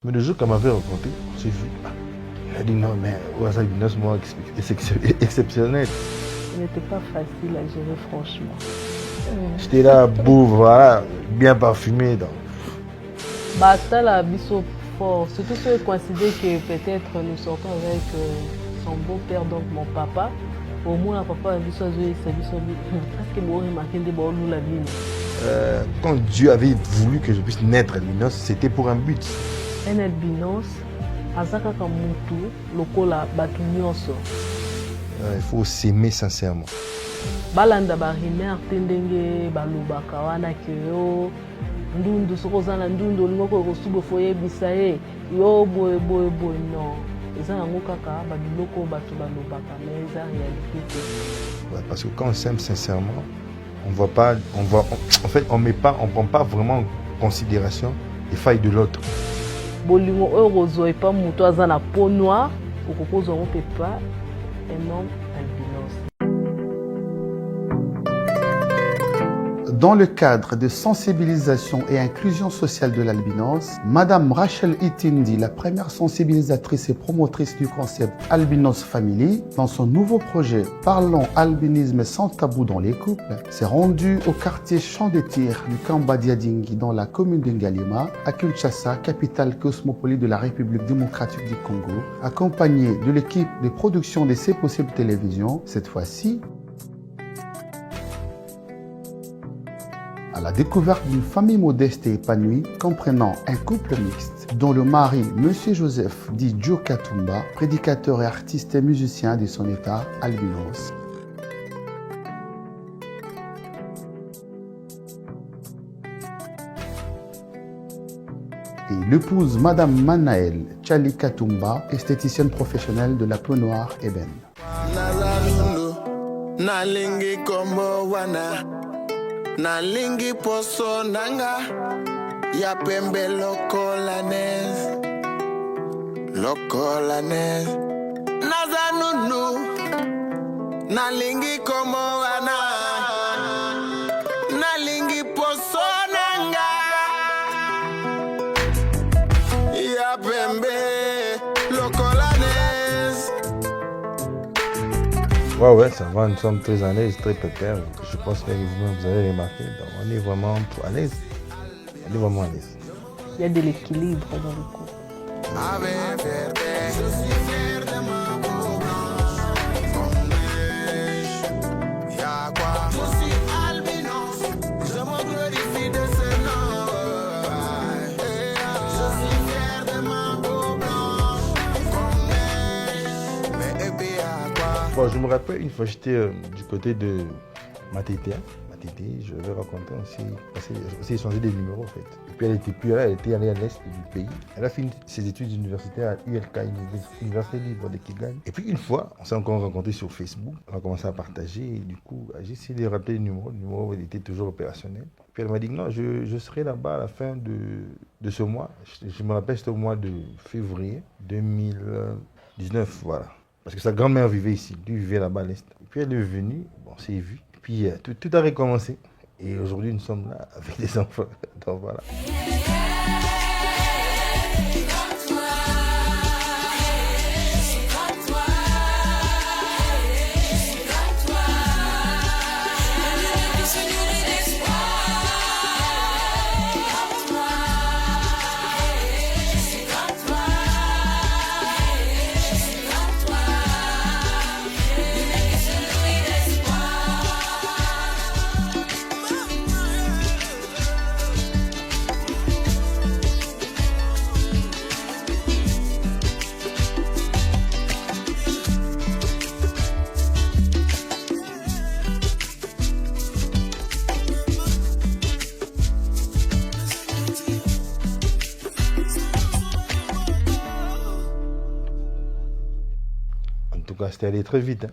Mais le jour qu'elle m'avait rencontré, on s'est vu. Elle a dit non, mais c'est moi exceptionnel. Ce n'était pas facile à gérer, franchement. J'étais là, beau, voilà, bien parfumé. Donc. Basta la biso fort. Surtout ceux qui considèrent que peut-être nous sortons avec son beau-père, donc mon papa. Au moins, papa a vu ça, c'est biso. Est-ce que vous remarquez des bons la vie? Quand Dieu avait voulu que je puisse naître albinos, c'était pour un but. Un albinos, azaka kamutu, lokola batu nyonso. Il faut s'aimer sincèrement. Balanda barimer tendenge balobaka wana kyo ndundu sokozana ndundu lingoko kosubo foye bisaye yo boy non. Eza nango kaka babiloko batu balobaka mais eza réalité. Ouais, parce que quand on s'aime sincèrement, on voit pas, en fait, on prend pas vraiment en considération les failles de l'autre. Bolingo oyo et pas muto aza na peau noire okokozwa ngo pe pas un homme albinos. Dans le cadre de sensibilisation et inclusion sociale de l'albinos, Madame Rachel Itindi, la première sensibilisatrice et promotrice du concept Albinos Family, dans son nouveau projet Parlons albinisme sans tabou dans les couples, s'est rendue au quartier Champ des Tirs du camp Badiadingi dans la commune de Ngalima, à Kinshasa, capitale cosmopolite de la République démocratique du Congo, accompagnée de l'équipe de production de C'est Possible Télévision, cette fois-ci à la découverte d'une famille modeste et épanouie comprenant un couple mixte dont le mari, M. Joseph, dit Joe Katumba, prédicateur et artiste et musicien de son état albinos. Et l'épouse Madame Manaël Chali Katumba, esthéticienne professionnelle de la peau noire ébène. Nalingi poso nanga ya pembe lokolanes nazanunu nalingi komo wana nalingi poso nanga ya pembe lokolanes. Ouais, ça va, nous sommes très à l'aise, très pépère. Je pense que vous avez remarqué. Donc on est vraiment à l'aise. On est vraiment à l'aise. Il y a de l'équilibre dans le couple. Bon, je me rappelle une fois j'étais du côté de Matete, je vais raconter aussi, parce qu'elle aussi changé des numéros en fait. Et puis elle était plus là, elle était allée à l'est du pays. Elle a fini ses études universitaires à ULK, Université libre de Kigali. Et puis une fois, on s'est encore rencontrés sur Facebook, on a commencé à partager et du coup, j'ai essayé de rappeler le numéro était toujours opérationnel. Puis elle m'a dit que non, je serai là-bas à la fin de ce mois. Je me rappelle, c'était au mois de février 2019, voilà. Parce que sa grand-mère vivait ici, lui vivait là-bas à l'est. Et puis elle est venue, bon, on s'est vu. Et puis tout a recommencé. Et aujourd'hui, nous sommes là avec des enfants. Donc voilà. En tout cas, c'était allé très vite. Hein.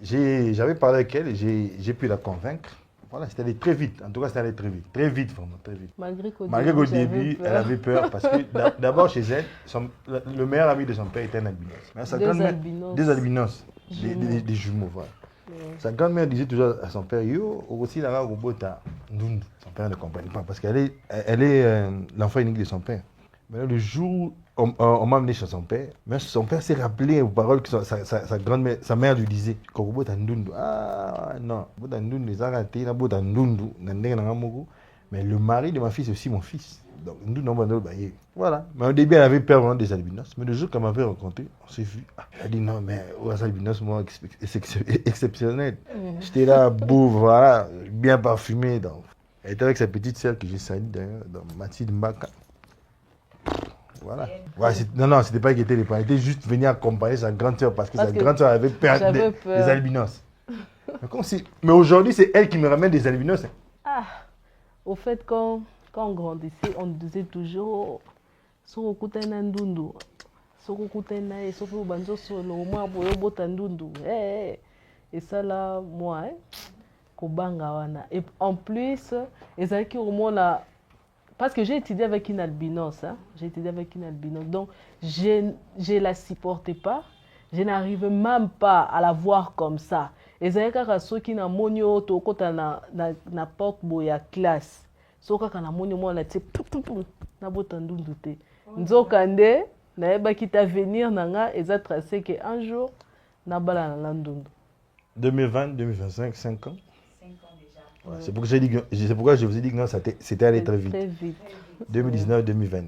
J'avais parlé avec elle et j'ai pu la convaincre. Voilà, c'était allé très vite. En tout cas, c'était allé très vite. Très vite, vraiment, très vite. Malgré qu'au début, elle avait peur parce que d'abord, chez elle, le meilleur ami de son père était un albinos. Des albinos. Des jumeaux, voilà. Ouais. Sa grand-mère disait toujours à son père, yo, aussi là, au Bota, son père ne comprenait pas parce qu'elle est l'enfant unique de son père. Mais le jour où on m'a amené chez son père, mais son père s'est rappelé aux paroles que sa grand-mère, sa mère lui disait. Ah non, mais le mari de ma fille, c'est aussi mon fils. Donc, voilà. Mais au début, elle avait peur vraiment des albinos. Mais le jour qu'elle m'avait rencontré, on s'est vu. Ah, elle a dit non, mais les albinos, moi, exceptionnel. J'étais là, beau, voilà, bien parfumé. Donc. Elle était avec sa petite sœur que j'ai saluée d'ailleurs, dans Mathilde Mbaka. Voilà. Ouais, non, c'était pas qu'elle était les parents. Elle était juste venue accompagner sa grande sœur parce que sa grande sœur avait peur des albinos. Mais aujourd'hui, c'est elle qui me ramène des albinos. Ah, au fait, quand on grandissait, on disait toujours Sokokutana ndundu. Sokokutana et Sokobanzo solo, moi, boyobota ndundu. Et ça là, moi, Kobanga wana. Et en plus, ezaki au moins là. Parce que j'ai étudié avec une albinos, hein? J'ai étudié avec une albinos, donc je la supportais pas, je n'arrivais même pas à la voir comme ça. Et c'est quand ceux qui n'a monio to kota na porte boya classe, so kaka na monio mo na tse na botandu ndute. Nzokande na eba kita venir nanga eza tracé que un jour na bala na landundu. 2020, 2025, 5 ans. Ouais, c'est pourquoi je vous ai dit que non, c'était allé très vite. Très vite. 2019, 2020.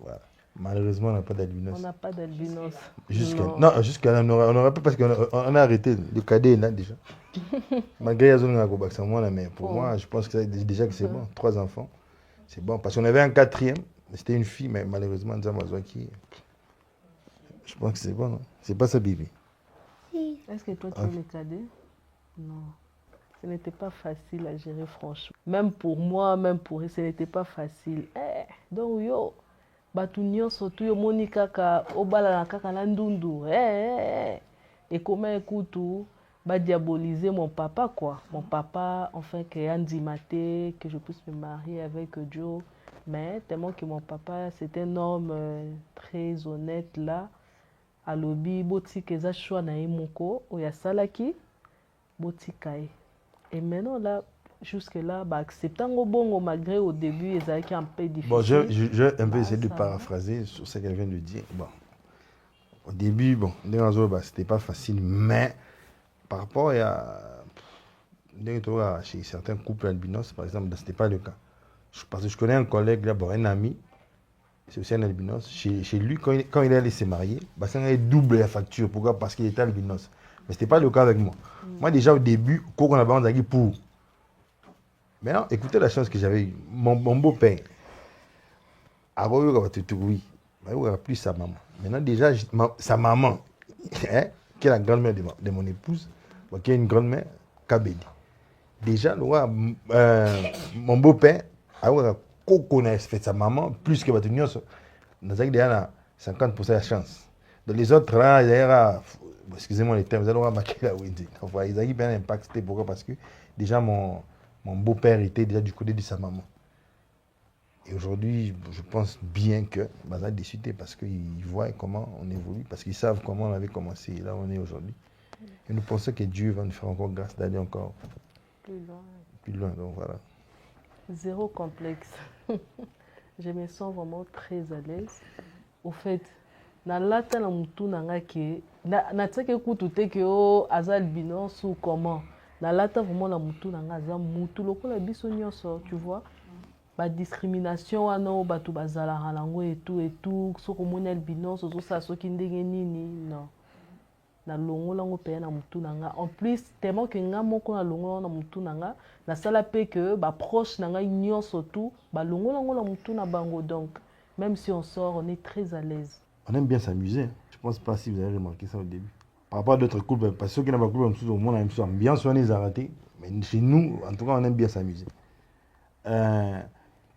Voilà. Malheureusement, on n'a pas d'albinos. On n'a pas d'albinos. Jusqu'à là, on n'aurait pas parce qu'on a arrêté. Le cadet est là déjà. Malgré la zone de mais pour moi, je pense que déjà que c'est bon. 3 enfants, c'est bon. Parce qu'on avait un 4e, c'était une fille, mais malheureusement, qui. Je pense que c'est bon. Non? C'est pas ça, bébé. Est-ce que toi, tu es le cadet? Non. Ce n'était pas facile à gérer, franchement. Même pour moi, même pour eux, ce n'était pas facile. Donc, yo, batunyo surtout yo moni kaka obala na kaka na ndundu. Et comment écoute, bah diaboliser mon papa, quoi. Mon papa, enfin, qui a ndimaté, que je puisse me marier avec Joe. Mais tellement que mon papa, c'est un homme très honnête, là. À l'obi, boti keza choix na imoko, oya salaki, boti kai. Et maintenant, là, jusque-là, bah, acceptant au bon, malgré au début, ils avaient un peu difficile. Bon, je un peu essayer de paraphraser sur ce qu'elle vient de dire. Bon, au début, bon, c'était pas facile, mais par rapport à chez certains couples albinos, par exemple, ce n'était pas le cas. Parce que je connais un collègue, là, bon, un ami, c'est aussi un albinos. Chez lui, quand il allait se marier, bah, ça allait double la facture. Pourquoi? Parce qu'il était albinos. Mais ce n'était pas le cas avec moi. Moi, déjà au début, on avait entendu pour. Maintenant, écoutez la chance que j'avais eue. Mon beau-père, avant, il n'y plus sa maman. Maintenant, déjà, sa maman, qui est la grand-mère de mon épouse, qui est une grand-mère, Kabedi. Déjà, mon beau-père, il connaît sa maman, plus que votre union, nous avons déjà 50% de chance. Donc les autres, là, d'ailleurs, excusez-moi les termes, ils ont marqué la Wendy. Ils ont bien impacté. Pourquoi? Parce que déjà mon beau-père était déjà du côté de sa maman. Et aujourd'hui, je pense bien que ça a décidé parce qu'ils voient comment on évolue, parce qu'ils savent comment on avait commencé et là on est aujourd'hui. Et nous pensons que Dieu va nous faire encore grâce d'aller encore plus loin. Donc voilà. Zéro complexe. Je me sens vraiment très à l'aise. Au fait, na lata na mutu nanga ke na tseke kutu te ke o azal binos ou comment na lata vraiment na mutu nanga azal mutu lokola biso nyonso, tu vois. Ba discrimination wana o batu bazala halango et tout soko moni albinos ozo sa soki ndenge nini non. Na longo lango pe na mutu nanga. En plus, tellement que nga moko na longo na mutu nanga, na sala pe que ba proche nanga nyonso tout, ba longo lango na mutu na bango donc même si on sort, on est très à l'aise. On aime bien s'amuser. Je ne pense pas si vous avez remarqué ça au début. Par rapport à d'autres couples, parce que ceux qui n'ont pas de couple, au monde a une bien soigné les arrêtés. Mais chez nous, en tout cas, on aime bien s'amuser.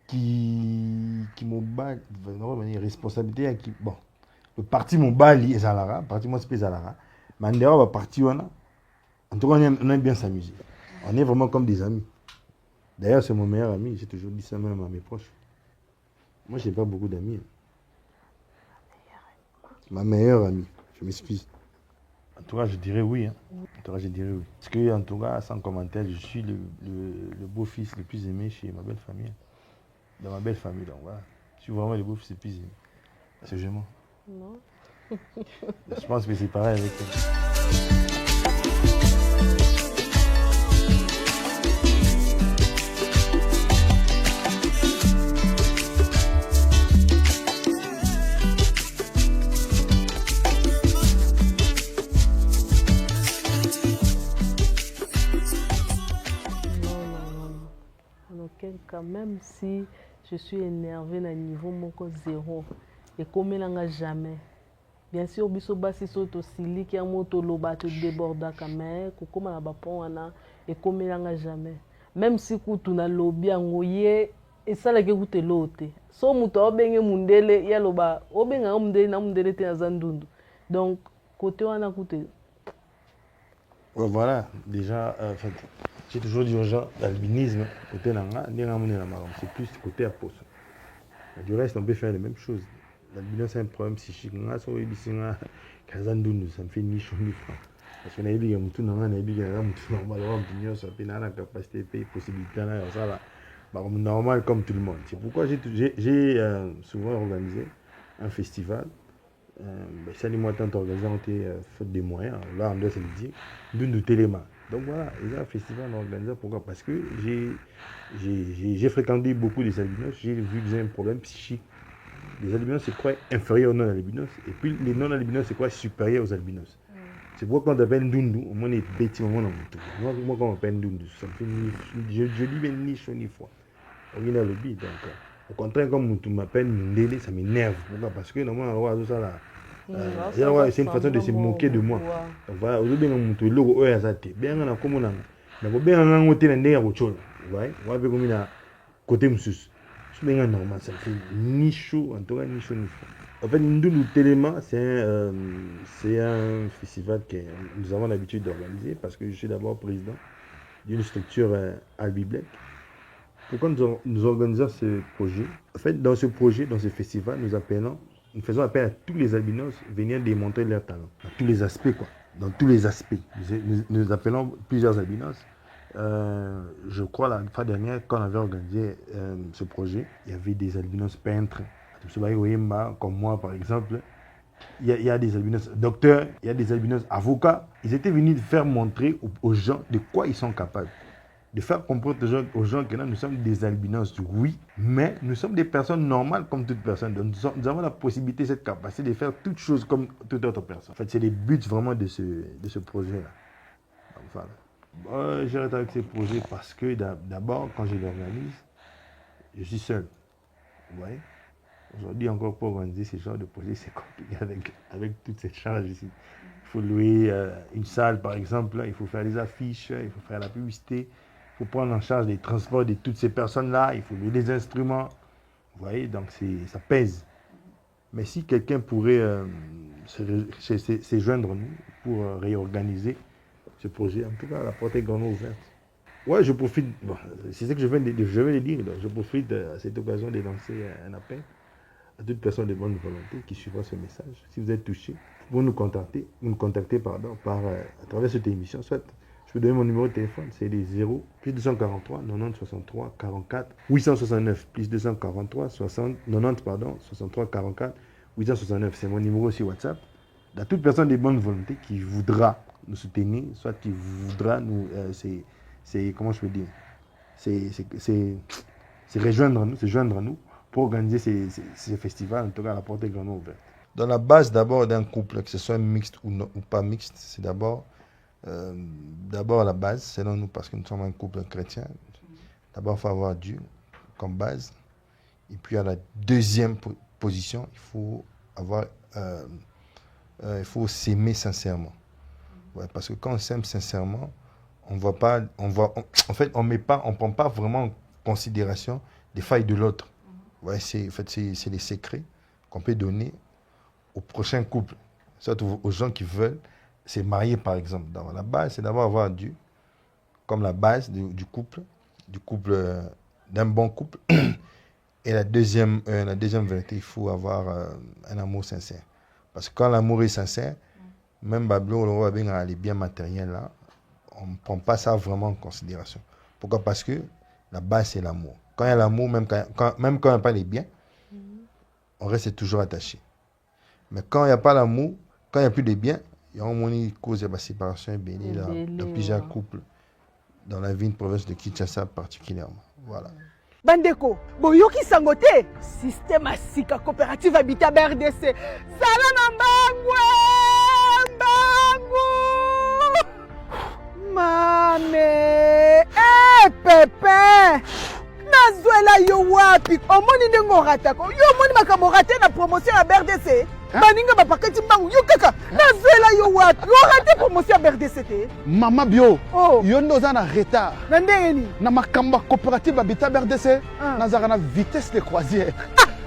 Qui m'ont bat, responsabilité, bon, le parti m'ont bali et Zalara, le parti moi c'est Zalara. Mais en dehors, le parti, en tout cas, on aime bien s'amuser. On est vraiment comme des amis. D'ailleurs, c'est mon meilleur ami, j'ai toujours dit ça même à mes proches. Moi, je n'ai pas beaucoup d'amis. Ma meilleure amie, je m'excuse. En tout cas, je dirais oui. Hein. En tout cas, je dirais oui. Parce que, en tout cas, sans commentaire, je suis le beau-fils le plus aimé chez ma belle famille. Dans ma belle famille, donc voilà. Si vraiment les bouffes s'épuisent, c'est gémeaux. Non. Je pense que c'est pareil avec eux. Même si je suis énervée à niveau moko zéro et comme il jamais bien sûr biso basi soto sili qui a moto loba te déborda quand même comme na ba pona et comme il jamais même si kutu na lobby ngoye et ça la ke kutu lote so muto obenge mundele ya loba obenga mundele na mundele te azandundu donc côté wana kutu voilà déjà j'ai toujours dit aux gens, l'albinisme, côté nanga, c'est plus côté apôtre. Du reste, on peut faire les mêmes choses. L'albinisme, c'est un problème psychique. Ça me fait ni chaud ni froid. Parce que nous avons tout capacité, possibilité, normal comme tout le monde. C'est pourquoi j'ai souvent organisé un festival. Ça dit moi tant organisé, on était faute des moyens. Là, on doit se le dire, d'une téléma. Donc voilà, il y a un festival organisé. Pourquoi? Parce que j'ai fréquenté beaucoup des albinos, j'ai vu qu'ils ont un problème psychique. Les albinos, c'est quoi inférieur aux non-albinos? Et puis les non-albinos, c'est quoi supérieur aux albinos? C'est pourquoi quand on appelle Ndundu, au moins les petits moments dans mon tour. Moi, quand on appelle Ndundu, ça me fait je dis même ni chaud ni froid. On vient à l'objet. Donc, au contraire, comme on m'appelle Ndele, ça m'énerve. Pourquoi? Parce que normalement, on voit ça là. C'est une façon de se moquer de moi. Donc voilà, aujourd'hui, on a logo OSAT. Bien, on a comme on a. Mais bien, on a un côté de autre chose. Vous voyez, on va voir comme il a côté monsieur. C'est bien normal, ça fait ni chaud, en tout cas ni chaud ni froid. En fait, Ndundu Téléma, c'est un festival que nous avons l'habitude d'organiser parce que je suis d'abord président d'une structure Albi Black. Pourquoi nous organisons ce projet? En fait, dans ce projet, dans ce festival, nous faisons appel à tous les albinos venir démontrer leur talent. Dans tous les aspects, quoi. Dans tous les aspects. Nous appelons plusieurs albinos. Je crois la fois dernière, quand on avait organisé ce projet, il y avait des albinos peintres. Comme moi, par exemple. Il y a des albinos docteurs, il y a des albinos avocats. Ils étaient venus faire montrer aux gens de quoi ils sont capables. De faire comprendre aux gens que là, nous sommes des albinos, oui, mais nous sommes des personnes normales comme toute personne. Donc, nous avons la possibilité, cette capacité de faire toutes choses comme toute autre personne. En fait, c'est le but vraiment de ce projet-là. Voilà. J'arrête avec ce projet parce que d'abord, quand je l'organise, je suis seul. Vous voyez? Aujourd'hui, encore pour organiser ce genre de projet, c'est compliqué avec toutes ces charges ici. Il faut louer une salle, par exemple, il faut faire les affiches, il faut faire la publicité. Il faut prendre en charge les transports de toutes ces personnes-là, il faut louer des instruments. Vous voyez, donc ça pèse. Mais si quelqu'un pourrait se joindre nous pour réorganiser ce projet, en tout cas, la porte est grandement ouverte. Ouais, je profite, bon, c'est ce que je vais le dire, donc je profite à cette occasion de lancer un appel à toute personne de bonne volonté qui suivra ce message. Si vous êtes touché, vous nous contacter à travers cette émission, soit je peux donner mon numéro de téléphone, c'est les 0 plus 243 90 63 44 869 plus 243 90 63 44 869. C'est mon numéro sur WhatsApp. À toute personne de bonne volonté qui voudra nous soutenir, soit qui voudra nous, comment je peux dire, c'est rejoindre nous pour organiser ces festivals. En tout cas, la porte est grandement ouverte. Dans la base d'abord d'un couple, que ce soit mixte ou pas mixte, c'est d'abord la base, selon nous, parce que nous sommes un couple chrétien. D'abord, il faut avoir Dieu comme base. Et puis, à la deuxième position, il faut s'aimer sincèrement. Ouais, parce que quand on s'aime sincèrement, on ne prend pas vraiment en considération les failles de l'autre. Ouais, c'est les secrets qu'on peut donner au prochain couple, surtout aux gens qui veulent se marier, par exemple. Dans la base, c'est d'abord avoir Dieu comme la base du couple, d'un bon couple. Et la deuxième vérité, il faut avoir un amour sincère. Parce que quand l'amour est sincère, même Babylon, les biens matériels, là, on ne prend pas ça vraiment en considération. Pourquoi? Parce que la base, c'est l'amour. Quand il y a l'amour, même quand il n'y a pas les biens, on reste toujours attaché. Mais quand il n'y a pas l'amour, quand il n'y a plus de biens, il y a au moins une cause de séparation bénie dans plusieurs couples dans la ville province de Kinshasa particulièrement. Voilà. Bandeko, boyoki sango te, système asika coopérative Habitat BRDC. Sala na mbangu. Mame, Pepe. Nazwela yo wapi? Omoni ndengo ratako. Yo moni makambo raté na promotion ya BRDC. Baninga bapakati mbangu yo kaka. Nazwela yo wapi? Yo raté promotion ya BRDC te. Mama bio. Oh. Yo ndoza na retard. Na ndenge Na makambo coopérative Habitat BRDC. Nazaka na vitesse de croisière.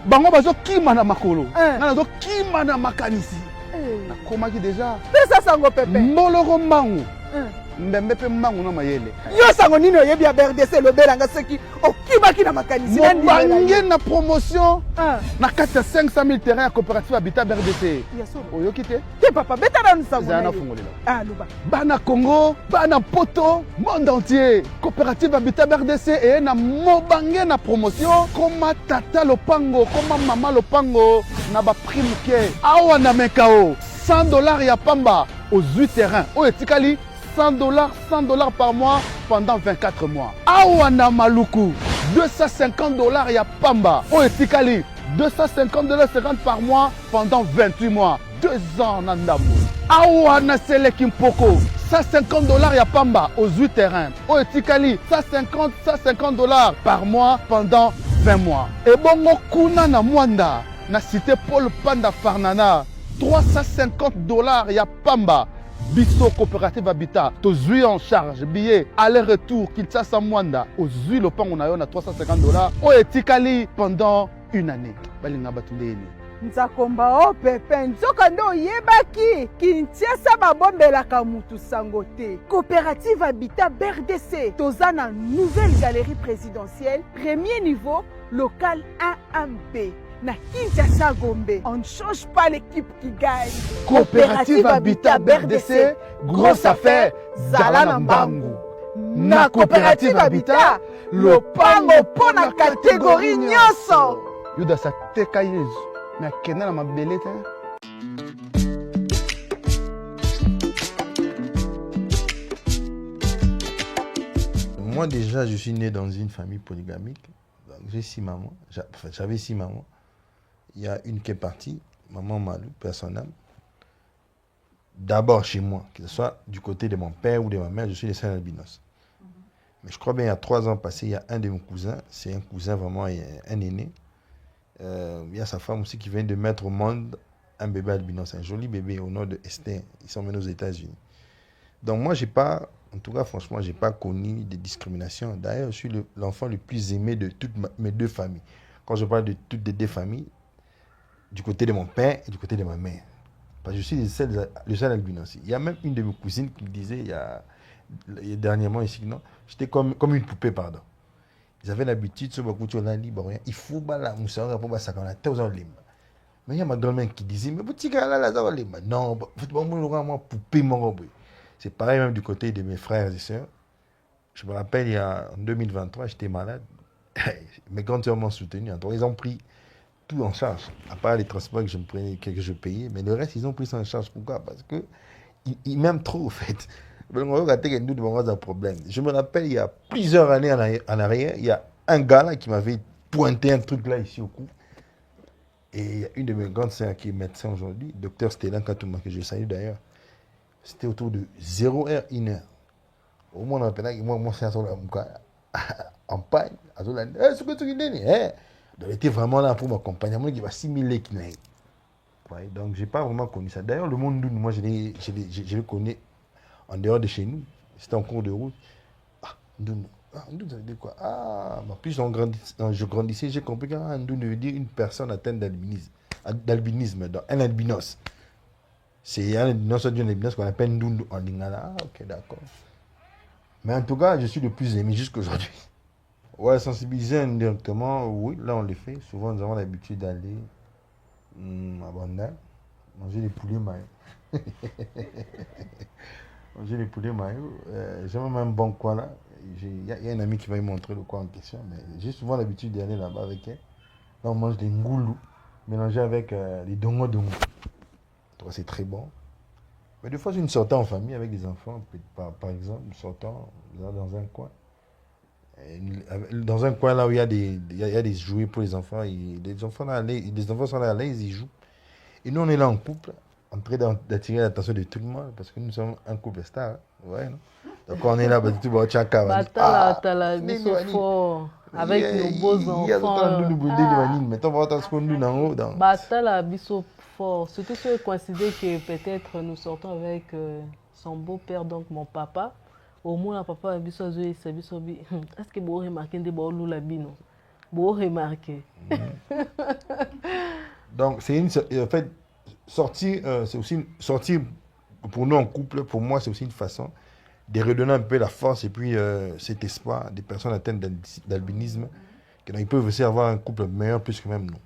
Bango bazo kima na makolo. Nazo kima na makanisi. Nakomaki déjà. Pesa sango Pepe. Moloko mbangu. Mbembe pe mbangu na mayele. Yo sango nini oyebi ya BRDC lobelanga soki okimaki na makanisi na ndimela. Mobange na promotion na kati ya 500 000 terrains ya coopérative Habitat BRDC. Oyoki te? Te papa beta na nsango na fungolela. Luba. Bana Congo, bana Poto, monde entier. Coopérative Habitat BRDC et na mobange na promotion comme tata lopango, comme mama lopango na ba prime ke. Awa na mekao $100 ya pamba aux 8 terrains. O etikali $100 par mois pendant 24 mois. Awana Maluku, $250 ya pamba. O etikali $250 par mois pendant 28 mois. 2 ans Nandambo. Awana Selekimpoko, $150 ya pamba aux 8 terrains. O etikali $150 par mois pendant 20 mois. Et bongo kuna na Mwanda, na cité Paul Panda Farnana, $350 ya pamba. Bisso coopérative Habitat, tozui en charge, billet, aller-retour, Kinshasa Mwanda, ozui le pan on a $350, o etikali pendant une année. Balinga batundeni. Nzakomba o Pepe, nzoka ndo yebaki, Kinshasa babombelaka mutu sango te. Coopérative Habitat BRDC, tozana nouvelle galerie présidentielle, premier niveau, local 1B. Na Kinshasa Gombe, on ne change pas l'équipe qui gagne. Coopérative Habitat BRDC, grosse affaire, Zala Mbangu. Na Coopérative Habitat, le pango pour la catégorie nyonso. Yuda sa teka yezu, na kena na mabele te. Moi déjà, je suis né dans une famille polygamique. J'ai 6 mamans, j'avais 6 mamans. Il y a une qui est partie, maman Malou, personne. D'abord chez moi, que ce soit du côté de mon père ou de ma mère, je suis le seul albinos. Mais je crois bien il y a 3 ans passés, il y a un de mes cousins, c'est un cousin vraiment, un aîné. Il y a sa femme aussi qui vient de mettre au monde un bébé albinos, un joli bébé au nom de Esther. Ils sont menés aux États-Unis. Donc moi, j'ai pas, en tout cas franchement, j'ai pas connu de discrimination. D'ailleurs, je suis l'enfant le plus aimé de toutes mes 2 familles. Quand je parle de toutes les 2 familles, du côté de mon père et du côté de ma mère. Parce que je suis le seul albinos. Il y a même une de mes cousines qui me disait, il y a dernièrement ici, non, j'étais comme une poupée, pardon. Ils avaient l'habitude, il faut la moussara pour ça quand on a limba. Mais il y a ma grand-mère qui disait, mais petit gars là, non, moi poupée mon. C'est pareil même du côté de mes frères et sœurs. Je me rappelle, en 2023, j'étais malade. Mes grandes sœurs m'ont soutenu. Ils ont pris tout en charge, à part les transports que je me prenais, que je payais, mais le reste, ils ont pris ça en charge. Pourquoi? Parce qu'ils m'aiment trop, en fait. Je me rappelle, il y a plusieurs années en arrière, il y a un gars là qui m'avait pointé un truc là, ici au cou. Et il y a une de mes grandes sœurs qui est médecin aujourd'hui, docteur Stélan Katouma, que je salue d'ailleurs. C'était autour de 0h, 1h. Au moins, on appelle moi, c'est en panne. Ce que tu dis, donc, il était vraiment là pour m'accompagner. Moi, il y a 6 000 qui n'aient. Ouais, donc, je n'ai pas vraiment connu ça. D'ailleurs, le monde, moi, je le connais en dehors de chez nous. C'était en cours de route. Ndoun, ça veut dire quoi? Plus je grandissais, j'ai compris que Ndoun veut dire une personne atteinte d'albinisme, un albinos. C'est un albinos qu'on appelle Ndoun en lingala. Ok, d'accord. Mais en tout cas, je suis le plus aimé jusqu'aujourd'hui. Ouais, sensibiliser indirectement, oui, là on le fait. Souvent nous avons l'habitude d'aller à Banda, manger les poulets maillots. Manger les poulets maillots. J'ai même un bon coin là. Il y a un ami qui va me montrer le coin en question, mais j'ai souvent l'habitude d'aller là-bas avec elle. Là on mange des ngoulous. mélangé avec les dongo dongo. C'est très bon. Mais des fois, je sortais en famille avec des enfants, par exemple, nous sortons là, dans un coin. Dans un coin là où il y a des jouets pour les enfants, les enfants sont là à l'aise, ils jouent. Et nous, on est là en couple, en train d'attirer l'attention de tout le monde, parce que nous sommes un couple star. Hein. Ouais, non? Donc on est là, tout le monde tchaka. Tala, biso fort, avec nos beaux enfants. Mais on va entendre ce qu'on nous en haut. Batala, biso fort. Surtout ceux qui considèrent que peut-être nous sortons avec son beau-père, donc mon papa. Au moins, papa, biso zoé, c'est biso bi. Est-ce que vous remarquez des beaux la bino? Vous remarquez. Donc, en fait, sortir, c'est aussi sortir pour nous en couple, pour moi, c'est aussi une façon de redonner un peu la force et puis cet espoir des personnes atteintes d'albinisme, qu'ils peuvent aussi avoir un couple meilleur plus que même nous.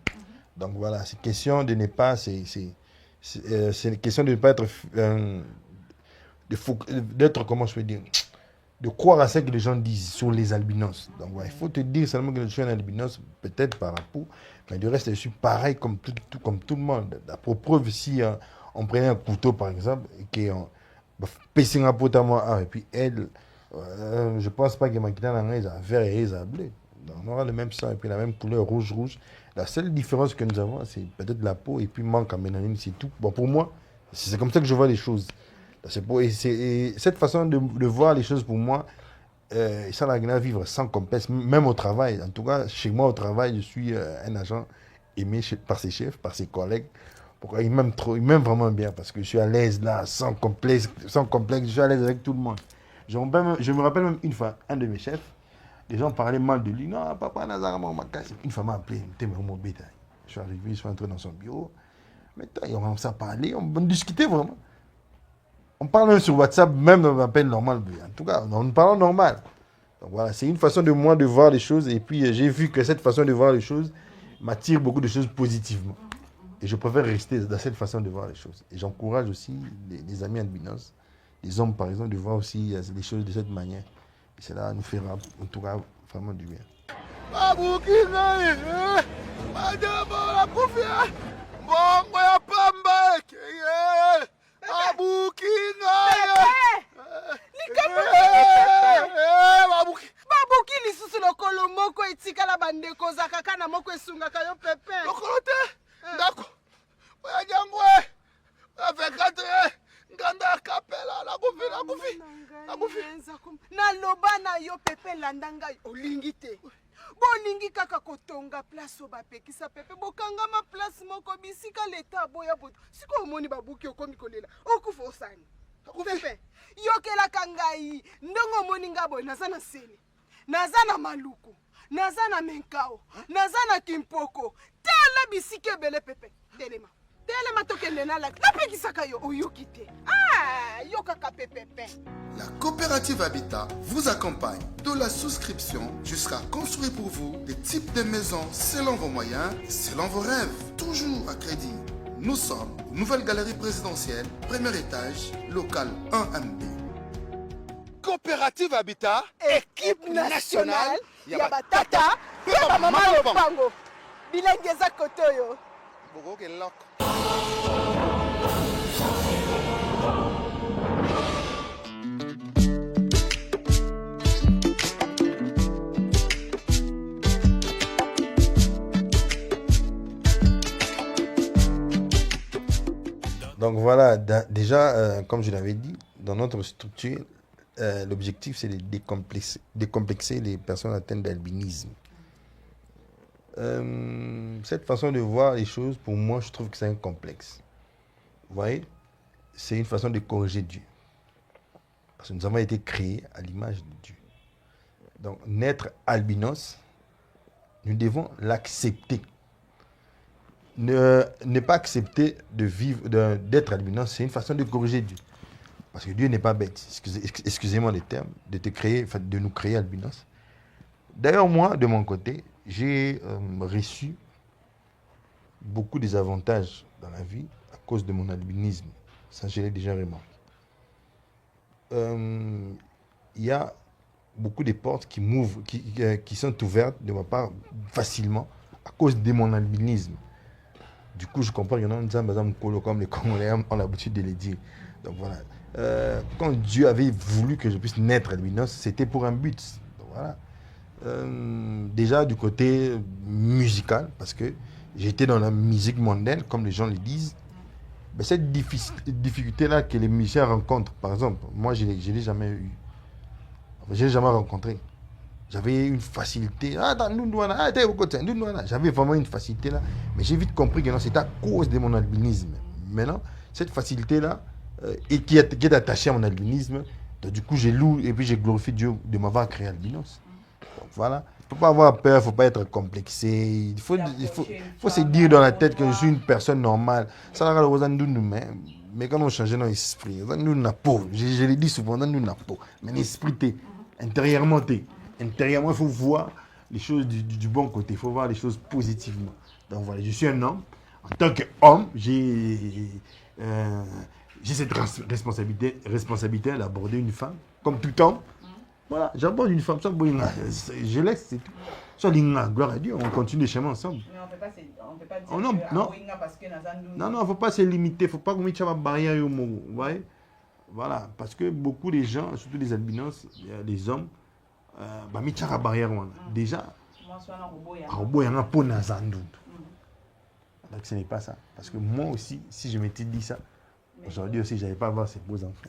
Donc voilà, c'est question de ne pas, c'est une question de ne pas être, d'être, comment je peux dire, de croire à ce que les gens disent sur les albinos. Donc voilà, il faut te dire seulement que je suis un albinos, peut-être par rapport, mais du reste, je suis pareil comme tout le monde. Pour preuve, si on prenait un couteau, par exemple, et qu'on pèse un pot à moi, et puis elle, je pense pas que ma quitte en a vert et a bleu. Donc, on aura le même sang et puis la même couleur rouge. La seule différence que nous avons, c'est peut-être la peau et puis manque en mélanine, c'est tout. Bon, pour moi, c'est comme ça que je vois les choses. Et cette façon de voir les choses, pour moi, ça n'a rien à vivre sans complexe, même au travail. En tout cas, chez moi au travail, je suis un agent aimé par ses chefs, par ses collègues. Pourquoi ils m'aiment vraiment bien parce que je suis à l'aise là, sans complexe, je suis à l'aise avec tout le monde. Je me rappelle même une fois, un de mes chefs, les gens parlaient mal de lui. Non, papa, une fois m'a appelé, je suis arrivé, je suis entré dans son bureau. Mais on commence à parler, on discutait vraiment. On parle même sur WhatsApp, même dans un appel normal. En tout cas, on parle normal. Donc voilà, c'est une façon de moi de voir les choses. Et puis, j'ai vu que cette façon de voir les choses m'attire beaucoup de choses positivement. Et je préfère rester dans cette façon de voir les choses. Et j'encourage aussi les amis albinos, les hommes par exemple, de voir aussi les choses de cette manière. Et cela nous fera en tout cas vraiment du bien. Babuki lisusu lokolo moko etikala bandeko za kaka na moko esungaka yo pepe. Lokolo te. Ndako. Oya jangwe. Afekate. Nganda kapela la kufi. Na loba na yo pepe landanga olingi te. Bolingi kaka kotonga place o bapekisa pepe bokanga ma place moko bisika leta boya boto. Siko omoni babuki okomi kolela. Okufa osani. Pepe. Yokela kangai ndongo moni ngabo nazana sene. Nazana maluku. Nazana menkao. Nazana kimpoko. Tala bisike bele pepe. Delema. Delema tokende na la. Napekisaka yo oyokite. Ah, yokaka pepe. La coopérative Habitat vous accompagne de la souscription jusqu'à construire pour vous des types de maisons selon vos moyens et selon vos rêves. Toujours à crédit. Nous sommes Nouvelle Galerie Présidentielle, premier étage, local 1MB. Coopérative Habitat, Équipe nationale, Yabatata, Yaba Mama Lopango. Bilengeza Kotoyo. Bogoke lock. Donc voilà, déjà, comme je l'avais dit, dans notre structure, l'objectif c'est de décomplexer les personnes atteintes d'albinisme. Cette façon de voir les choses, pour moi, je trouve que c'est un complexe. Vous voyez, c'est une façon de corriger Dieu. Parce que nous avons été créés à l'image de Dieu. Donc, naître albinos, nous devons l'accepter. Ne pas accepter de vivre, d'être albinos, c'est une façon de corriger Dieu. Parce que Dieu n'est pas bête. Excusez-moi les termes, de nous créer albinos. D'ailleurs, moi, de mon côté, j'ai reçu beaucoup des avantages dans la vie à cause de mon albinisme. Ça, je l'ai déjà remarqué. Il y a beaucoup de portes qui m'ouvrent, qui sont ouvertes de ma part facilement à cause de mon albinisme. Du coup, je comprends qu'il y en a comme les Congolais ont l'habitude de le dire. Donc voilà. Quand Dieu avait voulu que je puisse naître albinos, c'était pour un but. Donc, voilà. Déjà du côté musical, parce que j'étais dans la musique mondaine, comme les gens le disent. Mais cette difficulté-là que les musiciens rencontrent, par exemple, moi je ne l'ai jamais eu. Je ne l'ai jamais rencontré. J'avais une facilité. J'avais vraiment une facilité là. Mais j'ai vite compris que non, c'est à cause de mon albinisme. Maintenant, cette facilité-là, et qui est attachée à mon albinisme, donc, du coup, j'ai loué et puis j'ai glorifié Dieu de m'avoir créé albinos. Donc voilà. Il ne faut pas avoir peur, il ne faut pas être complexé. Il faut se dire dans la tête que je suis une personne normale. Ça, mais quand on change dans l'esprit, nous n'avons pas. Je le dis souvent, nous n'avons pas. Mais l'esprit, intérieurement, il faut voir les choses du bon côté. Il faut voir les choses positivement. Donc voilà, je suis un homme. En tant qu'homme, j'ai cette responsabilité d'aborder une femme, comme tout homme. Voilà, j'aborde une femme, je laisse, c'est tout. Soit gloire à Dieu, on continue les chemins ensemble. Mais on ne peut pas dire oh, non, non. Parce que Non, il ne faut pas se limiter, il ne faut pas qu'on mette une barrière au mot. Voilà, parce que beaucoup de gens, surtout les albinos, les hommes, mettent une barrière. Déjà, donc ce n'est pas ça. Parce que moi aussi, si je m'étais dit ça, aujourd'hui aussi, je n'allais pas avoir ces beaux enfants.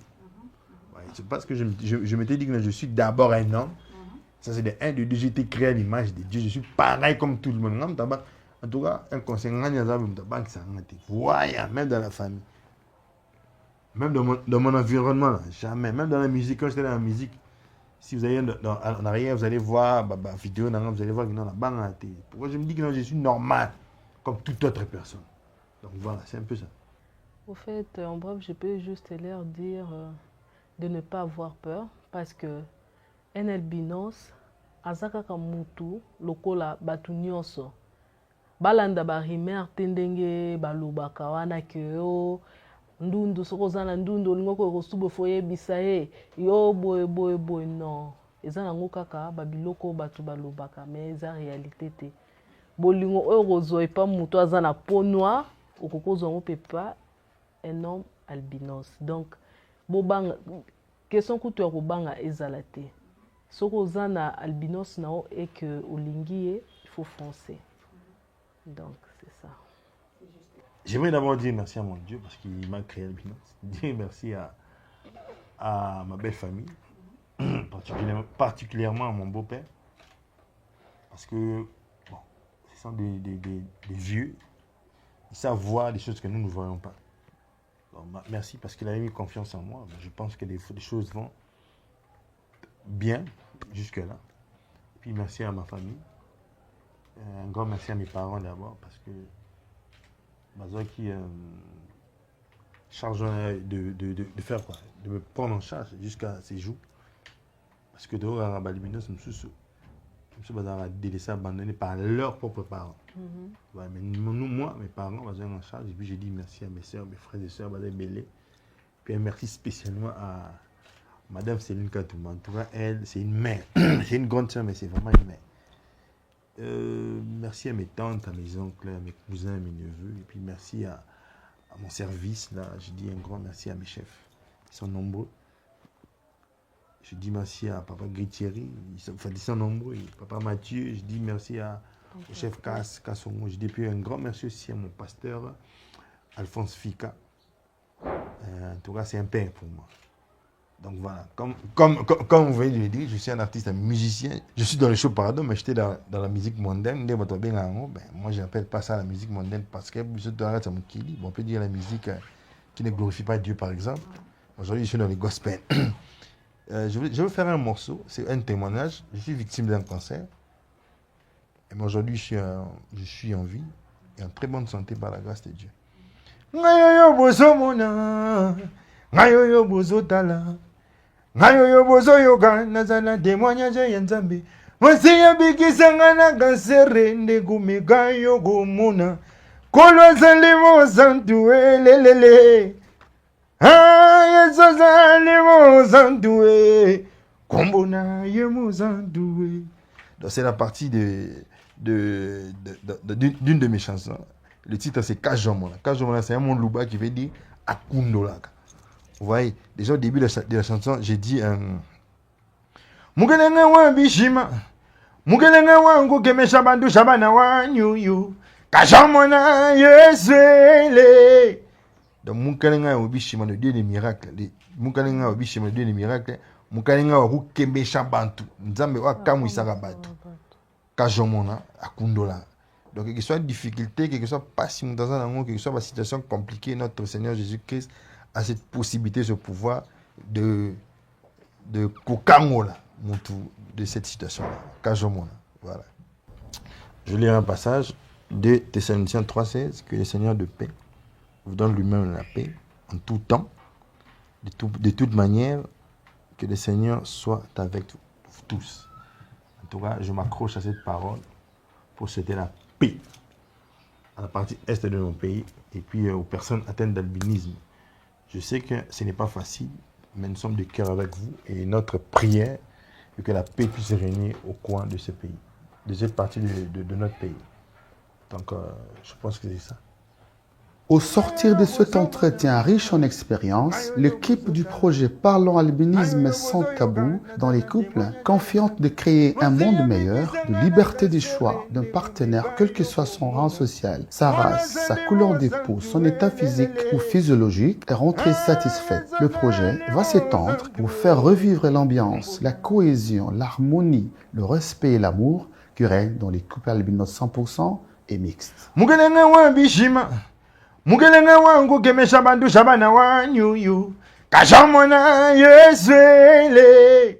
C'est parce que je m'étais dit que je suis d'abord un homme. Ça, c'est de un, de deux, j'ai été créé à l'image de Dieu. Je suis pareil comme tout le monde. En tout cas, un conseil, voilà, même dans la famille. Même dans mon environnement, là, jamais. Même dans la musique, quand j'étais dans la musique, si vous allez en arrière, vous allez voir la vidéo, vous allez voir que non, la banque a été. Pourquoi je me dis que non, je suis normal, comme toute autre personne. Donc voilà, c'est un peu ça. Au fait, en bref, je peux juste leur dire de ne pas avoir peur, parce que un albinos, azaka kamutu, lokola batu nyonso. Balanda barimer tendenge balubaka wana kyo ndundu sokozana ndundu lingoko kosubo foye bisaye yo boy non ezana ngokaka babiloko batu balubaka mais eza réalité te bolingo oyo kozwa epa mutu azana peau noire okokozwa ngo pepa un homme albinos. Donc bobanga question kutu ya kobanga ezala te sokozana albinos nao et que olingi il faut foncer. Donc, c'est ça. J'aimerais d'abord dire merci à mon Dieu parce qu'il m'a créé albinos. Dire merci à ma belle famille, particulièrement à mon beau-père. Parce que, bon, ce sont des vieux. Ils savent voir des choses que nous ne voyons pas. Donc, merci parce qu'il a mis confiance en moi. Je pense que des choses vont bien jusque-là. Puis merci à ma famille. Un grand merci à mes parents d'abord parce que Bazo qui charge de faire quoi, de me prendre en charge jusqu'à ces jours. Parce que dehors à Balibinos, je me suis délaissé abandonné par leurs propres parents. Ouais, mais moi, mes parents, Bazo en charge. Et puis j'ai dit merci à mes soeurs, mes frères et sœurs, Bazo Belé. Puis un merci spécialement à Madame Céline Katouma. En tout cas, elle, c'est une mère. C'est une grande sœur, mais c'est vraiment une mère. Merci à mes tantes, à mes oncles, à mes cousins, à mes neveux. Et puis merci à mon service. Là, je dis un grand merci à mes chefs. Ils sont nombreux. Je dis merci à Papa Gritieri. Ils sont nombreux. Et Papa Mathieu. Je dis merci au chef Kassongo. Je dis puis un grand merci aussi à mon pasteur Alphonse Fika. En tout cas, c'est un père pour moi. Donc voilà, comme vous venez de le dire, je suis un artiste, un musicien. Je suis dans le show Paradis, mais j'étais dans la musique mondaine. Moi, je n'appelle pas ça la musique mondaine parce que on peut dire la musique qui ne glorifie pas Dieu, par exemple. Aujourd'hui, je suis dans le gospel. Je veux faire un morceau, c'est un témoignage. Je suis victime d'un cancer. Et aujourd'hui, je suis en vie et en très bonne santé par la grâce de Dieu. Ngayo bozo yoga nazana témoignage ya Nzambe Masiya bikisanga na kansere ndegumeka yo gomuna Kolwa limo santuwe lelele Yeso limo santuwe Kombona yemo santuwe. Donc c'est la partie d'une de mes chansons. Le titre c'est Kajomona. Kajomona, c'est un mot louba qui veut dire Akundolaka. Vous voyez, déjà au début de la chanson, j'ai dit Mugelenga wa bishima. Mugelenga wa ngukeme shabandu shabana wa nyuyu. Kajomona yesele. Donc Mugelenga wa bishima, le dieu des miracles. Mugelenga wa bishima, le dieu des miracles. Mugelenga wa ngukeme shabandu. Nzambe wa kamu isaka batu. Kajomona Akundola. Donc, quelle que soit la difficulté, quelle que soit pas si quelle que soit la situation compliquée, notre Seigneur Jésus-Christ a cette possibilité, ce pouvoir de Kokangola, de cette situation-là. Kajomona. Voilà. Je lis un passage de Thessaloniciens 3,16, que le Seigneur de paix vous donne lui-même la paix en tout temps, de toute manière, que le Seigneur soit avec vous tous. En tout cas, je m'accroche à cette parole pour souhaiter la paix à la partie est de nos pays et puis aux personnes atteintes d'albinisme. Je sais que ce n'est pas facile, mais nous sommes de cœur avec vous et notre prière est que la paix puisse régner au coin de ce pays, de cette partie de notre pays. Donc, je pense que c'est ça. Au sortir de cet entretien riche en expérience, l'équipe du projet Parlons Albinisme sans tabou dans les couples, confiante de créer un monde meilleur, de liberté du choix d'un partenaire, quel que soit son rang social, sa race, sa couleur de peau, son état physique ou physiologique, est rentrée satisfaite. Le projet va s'étendre pour faire revivre l'ambiance, la cohésion, l'harmonie, le respect et l'amour qui règnent dans les couples albinos 100% et mixtes. Mugelenga wangu gemesha bandu shabana wa nyuyu. Kajomona yesele.